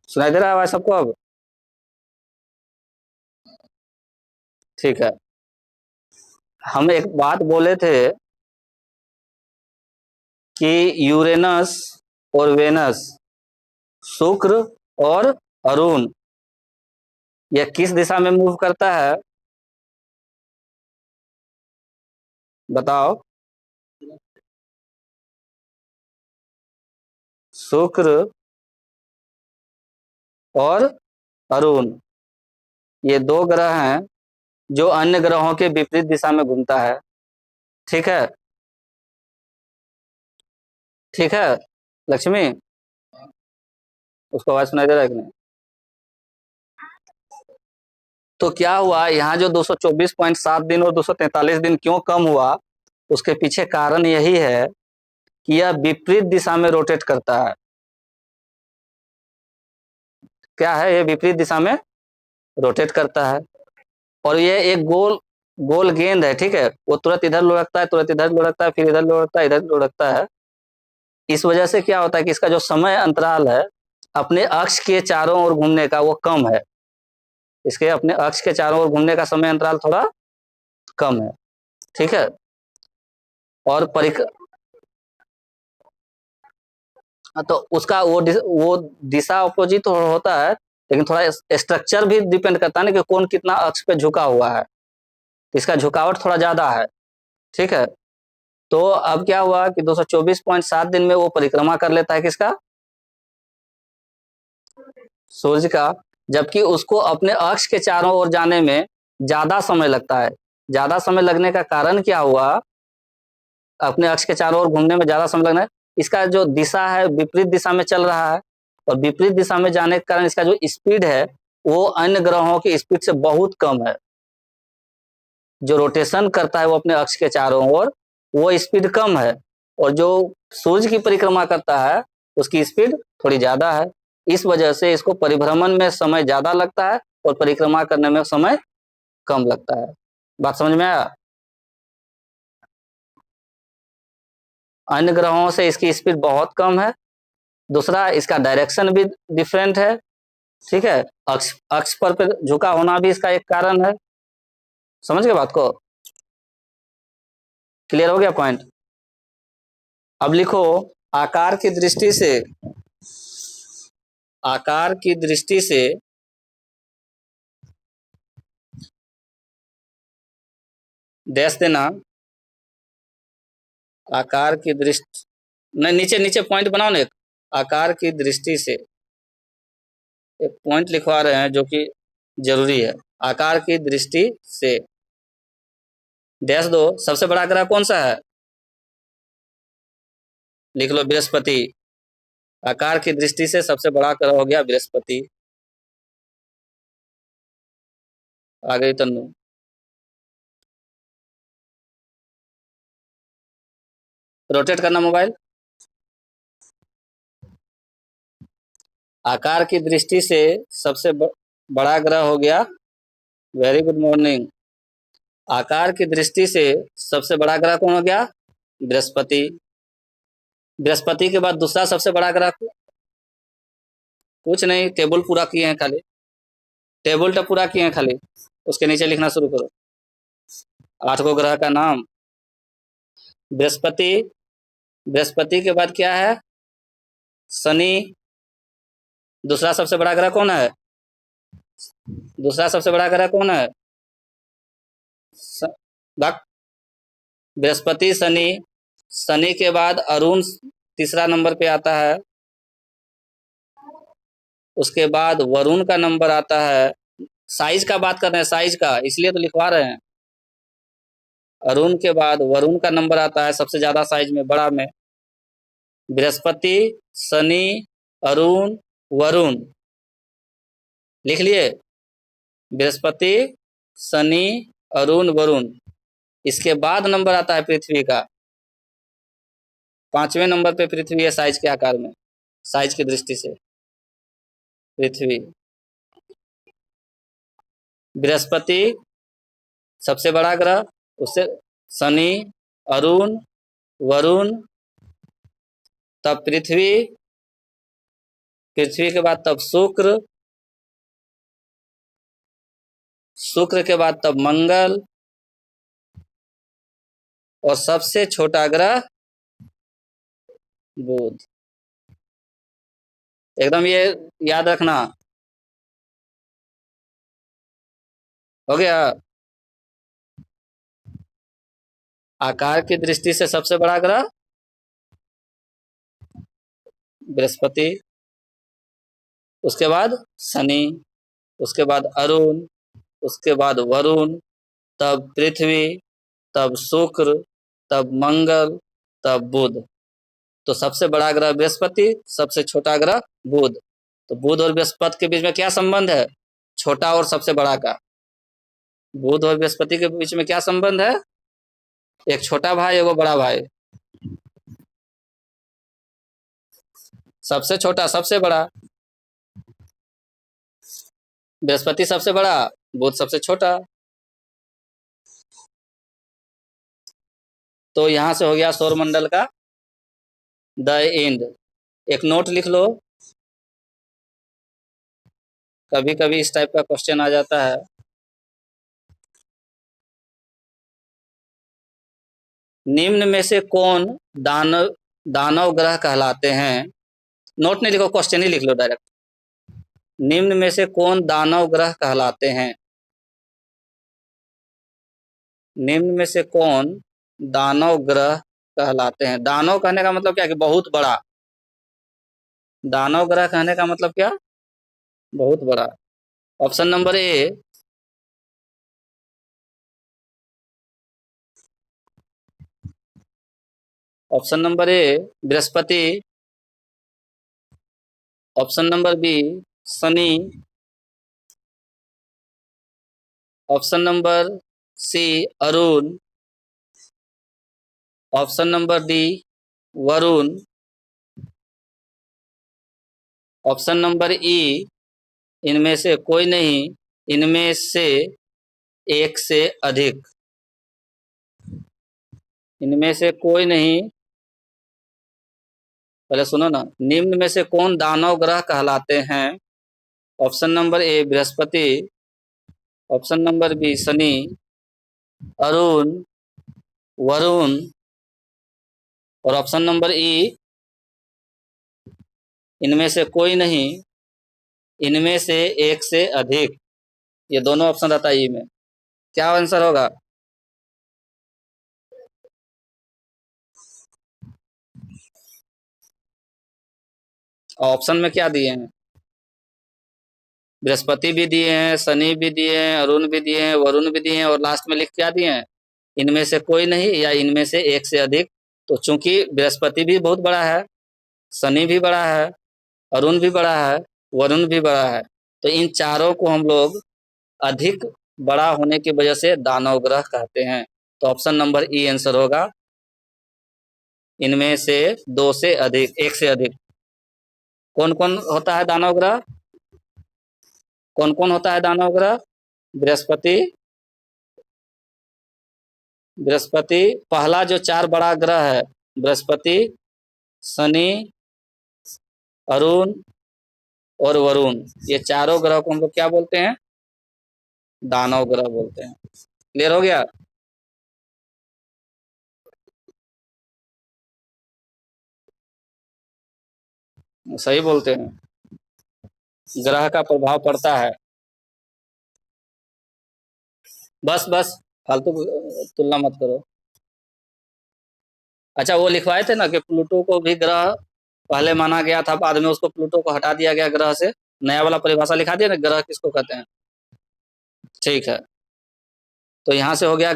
सुनाई दे रहा है आवाज सबको अब? ठीक है। हम एक बात बोले थे कि यूरेनस और वेनस, शुक्र और अरुण, यह किस दिशा में मूव करता है? बताओ। शुक्र और अरुण, ये दो ग्रह हैं जो अन्य ग्रहों के विपरीत दिशा में घूमता है। ठीक है। ठीक है लक्ष्मी, उसको आवाज सुनाई दे रहा है कि नहीं? तो क्या हुआ यहाँ जो 224.7 दिन और 243 दिन क्यों कम हुआ, उसके पीछे कारण यही है कि यह विपरीत दिशा में रोटेट करता है। क्या है? ये विपरीत दिशा में रोटेट करता है और ये एक गोल गोल गेंद है। ठीक है, वो तुरंत इधर लुढ़कता है, तुरंत इधर लुढ़कता है, फिर इधर लुढ़कता है, इधर लुढ़कता है। इस वजह से क्या होता है कि इसका जो समय अंतराल है अपने अक्ष के चारों ओर घूमने का, वो कम है। इसके अपने अक्ष के चारों ओर घूमने का समय अंतराल थोड़ा कम है। ठीक है। और तो उसका वो दिशा अपोजिट होता है, लेकिन थोड़ा स्ट्रक्चर भी डिपेंड करता है ना कि कौन कितना अक्ष पे झुका हुआ है। इसका झुकावट थोड़ा ज्यादा है। ठीक है। तो अब क्या हुआ कि 224.7 दिन में वो परिक्रमा कर लेता है किसका? सूर्य का। जबकि उसको अपने अक्ष के चारों ओर जाने में ज्यादा समय लगता है। ज्यादा समय लगने का कारण क्या हुआ? अपने अक्ष के चारों ओर घूमने में ज्यादा समय लगना है, इसका जो दिशा है विपरीत दिशा में चल रहा है, और विपरीत दिशा में जाने के कारण इसका जो स्पीड है वो अन्य ग्रहों की स्पीड से बहुत कम है। जो रोटेशन करता है वो अपने अक्ष के चारों ओर, वो स्पीड कम है, और जो सूर्य की परिक्रमा करता है उसकी स्पीड थोड़ी ज्यादा है। इस वजह से इसको परिभ्रमण में समय ज्यादा लगता है और परिक्रमा करने में समय कम लगता है। बात समझ में आया? अन्य ग्रहों से इसकी स्पीड बहुत कम है। दूसरा, इसका डायरेक्शन भी डिफरेंट है। ठीक है। अक्ष अक्ष पर झुका होना भी इसका एक कारण है। समझ गए बात को? क्लियर हो गया पॉइंट? अब लिखो, आकार की दृष्टि से, आकार की दृष्टि से डैश देना। आकार की दृष्टि, नहीं, नीचे नीचे पॉइंट बनाओ ना एक। आकार की दृष्टि से एक पॉइंट लिखवा रहे हैं जो कि जरूरी है। आकार की दृष्टि से डैश दो। सबसे बड़ा ग्रह कौन सा है? लिख लो, बृहस्पति। आकार की दृष्टि से सबसे बड़ा ग्रह हो गया बृहस्पति। आ गई तन्नू? रोटेट करना मोबाइल। आकार की दृष्टि से सबसे बड़ा ग्रह हो गया, वेरी गुड मॉर्निंग। आकार की दृष्टि से सबसे बड़ा ग्रह कौन हो गया? बृहस्पति। बृहस्पति के बाद दूसरा सबसे बड़ा ग्रह? कुछ नहीं, टेबल पूरा किए हैं खाली। टेबल तो पूरा किए हैं खाली, उसके नीचे लिखना शुरू करो। 8 को ग्रह का नाम। बृहस्पति। बृहस्पति के बाद क्या है? शनि। दूसरा सबसे बड़ा ग्रह कौन है? दूसरा सबसे बड़ा ग्रह कौन है? बृहस्पति, शनि। शनि के बाद अरुण तीसरा नंबर पे आता है। उसके बाद वरुण का नंबर आता है। साइज का बात कर रहे हैं, साइज का, इसलिए तो लिखवा रहे हैं। अरुण के बाद वरुण का नंबर आता है सबसे ज्यादा साइज में, बड़ा में। बृहस्पति, शनि, अरुण, वरुण। लिख लिए? बृहस्पति, शनि, अरुण, वरुण। इसके बाद नंबर आता है पृथ्वी का। 5वें नंबर पे पृथ्वी है साइज के आकार में, साइज की दृष्टि से पृथ्वी। बृहस्पति सबसे बड़ा ग्रह, उससे शनि, अरुण, वरुण, तब पृथ्वी, पृथ्वी के बाद तब शुक्र, शुक्र के बाद तब मंगल, और सबसे छोटा ग्रह बुध। एकदम ये याद रखना। हो गया। आकार की दृष्टि से सबसे बड़ा ग्रह बृहस्पति, उसके बाद शनि, उसके बाद अरुण, उसके बाद वरुण, तब पृथ्वी, तब शुक्र, तब मंगल, तब बुध। तो सबसे बड़ा ग्रह बृहस्पति, सबसे छोटा ग्रह बुध। तो बुध और बृहस्पति के बीच में क्या संबंध है? छोटा और सबसे बड़ा का। बुध और बृहस्पति के बीच में क्या संबंध है? एक छोटा भाई, एगो बड़ा भाई। सबसे छोटा सबसे बड़ा, बृहस्पति सबसे बड़ा, बुध सबसे छोटा। तो यहां से हो गया सौरमंडल का द एंड। एक नोट लिख लो, कभी कभी इस टाइप का क्वेश्चन आ जाता है। निम्न में से कौन दानव ग्रह कहलाते हैं? नोट नहीं लिखो, क्वेश्चन ही लिख लो डायरेक्ट। निम्न में से कौन दानव ग्रह कहलाते हैं? निम्न में से कौन दानव ग्रह कहलाते हैं? दानव कहने का मतलब क्या कि बहुत बड़ा। दानव ग्रह कहने का मतलब क्या? बहुत बड़ा। Option number A, option number A Brihaspati, option number B Shani, option number C Arun, option number D Varun, option number E इनमें से कोई नहीं, इनमें से एक से अधिक। इनमें से कोई नहीं, पहले सुनो ना। निम्न में से कौन दानव ग्रह कहलाते हैं? Option number A Brihaspati, option number B Shani, Arun, Varun, और ऑप्शन नंबर ई इनमें से कोई नहीं, इनमें से एक से अधिक। ये दोनों ऑप्शन रहता है ई में। क्या आंसर होगा? ऑप्शन में क्या दिए हैं? बृहस्पति भी दिए हैं, शनि भी दिए हैं, अरुण भी दिए हैं, वरुण भी दिए हैं, और लास्ट में लिख क्या दिए हैं? इनमें से कोई नहीं या इनमें से एक से अधिक। तो चूंकि बृहस्पति भी बहुत बड़ा है, शनि भी बड़ा है, अरुण भी बड़ा है, वरुण भी बड़ा है, तो इन चारों को हम लोग अधिक बड़ा होने की वजह से दानव ग्रह कहते हैं। तो ऑप्शन नंबर ई आंसर होगा, इनमें से दो से अधिक, एक से अधिक। कौन कौन होता है दानव ग्रह? कौन कौन होता है दानव ग्रह? बृहस्पति, बृहस्पति पहला जो चार बड़ा ग्रह है, बृहस्पति, शनि, अरुण और वरुण, ये चारों ग्रह को हम लोग क्या बोलते हैं? दानव ग्रह बोलते हैं। क्लियर हो गया? सही बोलते हैं, ग्रह का प्रभाव पड़ता है। बस बस, फालतू तुलना मत करो। अच्छा, वो लिखवाए थे ना कि प्लूटो को भी ग्रह पहले माना गया था, बाद में उसको प्लूटो को हटा दिया गया ग्रह से। नया वाला परिभाषा लिखा दिया ना, ग्रह किसको कहते हैं। ठीक है, तो यहाँ से हो गया